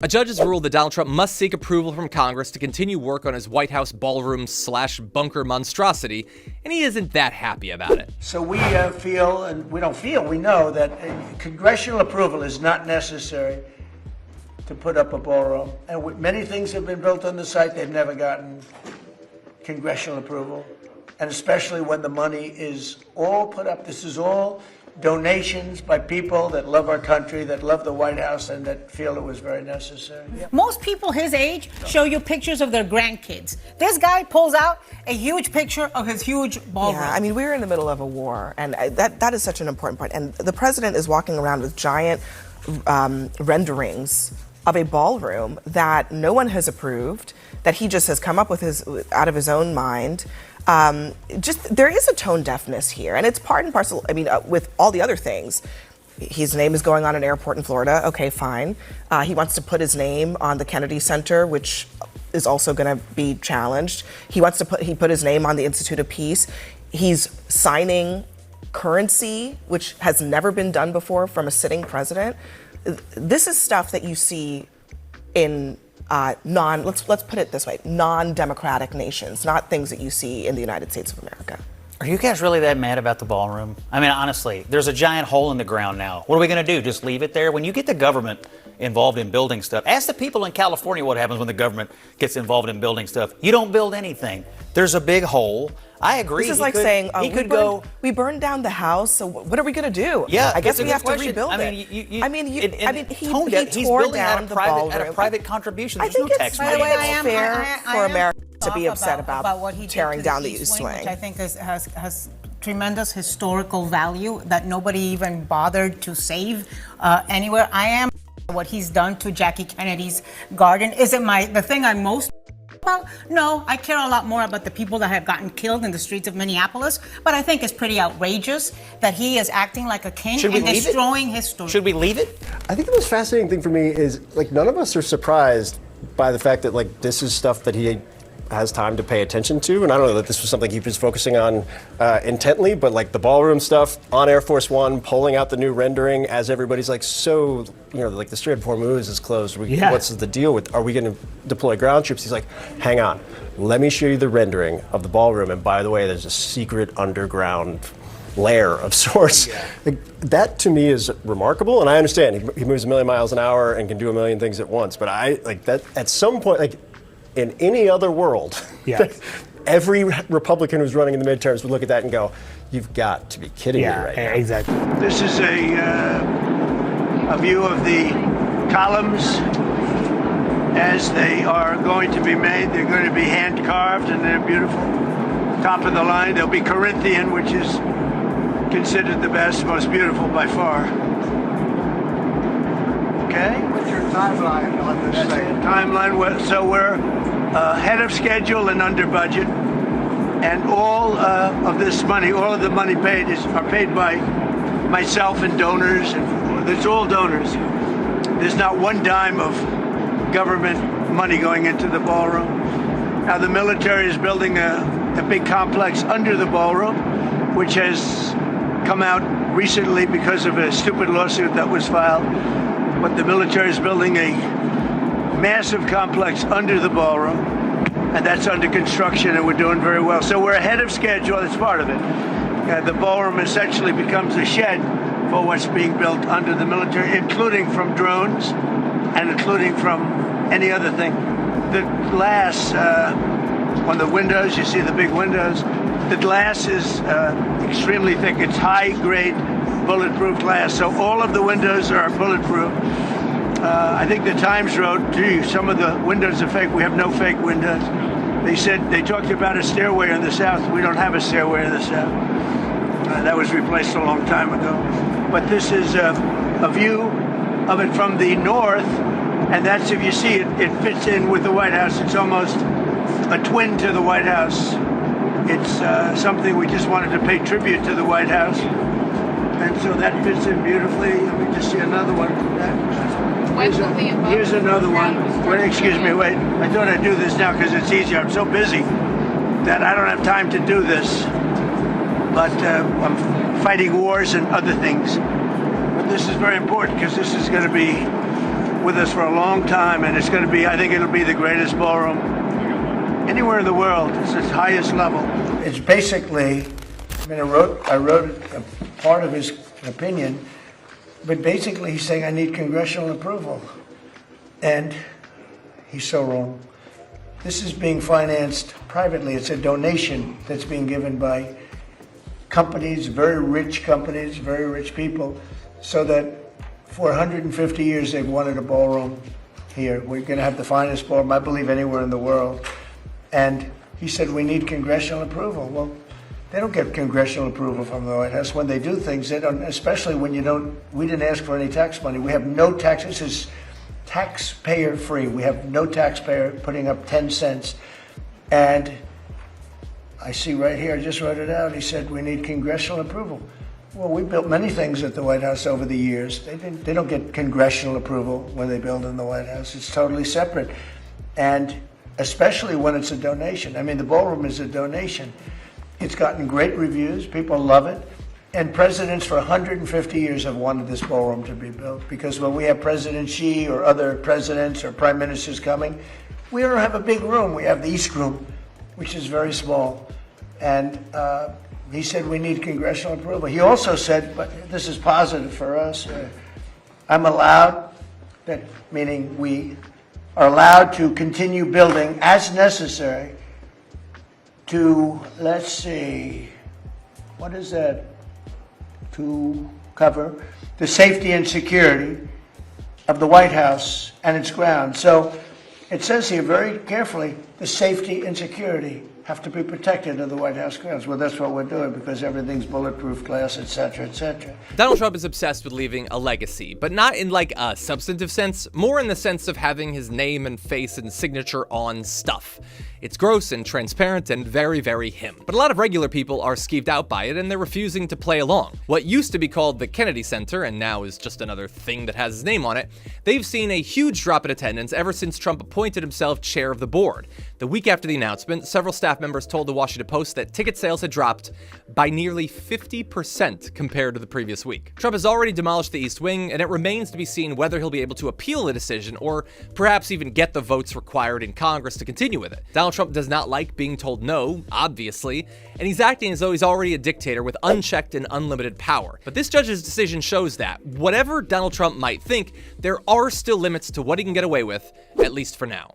A judge has ruled that Donald Trump must seek approval from Congress to continue work on his White House ballroom/bunker monstrosity, and he isn't that happy about it. So we feel, and we don't feel, we know that congressional approval is not necessary to put up a ballroom. And many things have been built on the site, they've never gotten congressional approval. And especially when the money is all put up. This is all donations by people that love our country, that love the White House, and that feel it was very necessary. Yeah. Most people his age show you pictures of their grandkids. This guy pulls out a huge picture of his huge ballroom. Yeah, I mean, we're in the middle of a war, and that is such an important point. And the president is walking around with giant renderings of a ballroom that no one has approved, that he just has come up with out of his own mind. There is a tone deafness here, and it's part and parcel. I mean, with all the other things, his name is going on an airport in Florida. Okay, fine. He wants to put his name on the Kennedy Center, which is also going to be challenged. He put his name on the Institute of Peace. He's signing currency, which has never been done before from a sitting president. This is stuff that you see in let's put it this way, non-democratic nations, not things that you see in the United States of America. Are you guys really that mad about the ballroom? I mean, honestly, there's a giant hole in the ground now. What are we going to do? Just leave it there? When you get the government involved in building stuff, ask the people in California what happens when the government gets involved in building stuff. You don't build anything. There's a big hole. I agree. This is like saying, we burned down the house, so what are we going to do? Yeah, I guess we have question. to rebuild it. He tore down the ballroom at a private contribution. I think it's fair for America to be upset about what he tearing did down the East Wing. Which I think has tremendous historical value that nobody even bothered to save anywhere. I am what he's done to Jackie Kennedy's garden. Is it the thing I'm most about? No, I care a lot more about the people that have gotten killed in the streets of Minneapolis, but I think it's pretty outrageous that he is acting like a king and destroying his story. Should we leave it? I think the most fascinating thing for me is, none of us are surprised by the fact that, this is stuff that he has time to pay attention to, and I don't know that this was something he was focusing on intently, but the ballroom stuff on Air Force One, pulling out the new rendering as everybody's the Strait of Hormuz is closed. What's the deal with? Are we going to deploy ground troops? He's like, hang on, let me show you the rendering of the ballroom, and by the way, there's a secret underground lair of sorts. Yeah. That to me is remarkable, and I understand he moves a million miles an hour and can do a million things at once. But that at some point, in any other world, every Republican who's running in the midterms would look at that and go, "You've got to be kidding me right now." Exactly. This is a view of the columns as they are going to be made. They're going to be hand carved and they're beautiful. Top of the line. They'll be Corinthian, which is considered the best, most beautiful by far. Okay? What's your timeline on this thing? Timeline, so we're ahead of schedule and under budget. And all of this money, all of the money paid are paid by myself and donors. And it's all donors. There's not one dime of government money going into the ballroom. Now the military is building a big complex under the ballroom, which has come out recently because of a stupid lawsuit that was filed. But the military is building a massive complex under the ballroom, and that's under construction, and we're doing very well. So we're ahead of schedule. It's part of it. The ballroom essentially becomes a shed for what's being built under the military, including from drones and including from any other thing. The glass on the windows, you see the big windows, the glass is extremely thick. It's high-grade bulletproof glass, so all of the windows are bulletproof. I think the Times wrote, gee, some of the windows are fake. We have no fake windows. They talked about a stairway in the South. We don't have a stairway in the South. That was replaced a long time ago. But this is a view of it from the north, and that's, if you see it, it fits in with the White House. It's almost a twin to the White House. It's something we just wanted to pay tribute to the White House. And so that fits in beautifully. Let me just see another one. Here's another one. Wait, excuse me, wait. I thought I'd do this now because it's easier. I'm so busy that I don't have time to do this. But I'm fighting wars and other things. But this is very important because this is going to be with us for a long time, and it's going to be, I think it'll be the greatest ballroom anywhere in the world. It's its highest level. It's basically, I mean, I wrote a part of his opinion, but basically he's saying I need congressional approval. And he's so wrong. This is being financed privately. It's a donation that's being given by companies, very rich people, so that for 150 years they've wanted a ballroom here. We're going to have the finest ballroom, I believe, anywhere in the world. And he said we need congressional approval. Well, they don't get congressional approval from the White House when they do things. They don't, especially when you don't. We didn't ask for any tax money. We have no tax. This is taxpayer free. We have no taxpayer putting up 10 cents. And I see right here, I just wrote it out. He said we need congressional approval. Well, we built many things at the White House over the years. They don't get congressional approval when they build in the White House. It's totally separate. And especially when it's a donation. I mean, the ballroom is a donation. It's gotten great reviews. People love it. And presidents for 150 years have wanted this ballroom to be built, because when we have President Xi or other presidents or prime ministers coming, we don't have a big room. We have the East Room, which is very small. And he said we need congressional approval. He also said, but this is positive for us, I'm allowed, that meaning we are allowed to continue building as necessary to, let's see, what is that? To cover the safety and security of the White House and its grounds. So it says here very carefully, the safety and security have to be protected of the White House grounds. Well, that's what we're doing, because everything's bulletproof glass, et cetera, et cetera. Donald Trump is obsessed with leaving a legacy, but not in like a substantive sense, more in the sense of having his name and face and signature on stuff. It's gross and transparent and very, very him. But a lot of regular people are skeeved out by it, and they're refusing to play along. What used to be called the Kennedy Center, and now is just another thing that has his name on it, they've seen a huge drop in attendance ever since Trump appointed himself chair of the board. The week after the announcement, several staff members told the Washington Post that ticket sales had dropped by nearly 50% compared to the previous week. Trump has already demolished the East Wing, and it remains to be seen whether he'll be able to appeal the decision, or perhaps even get the votes required in Congress to continue with it. Donald Trump does not like being told no, obviously, and he's acting as though he's already a dictator with unchecked and unlimited power. But this judge's decision shows that, whatever Donald Trump might think, there are still limits to what he can get away with, at least for now.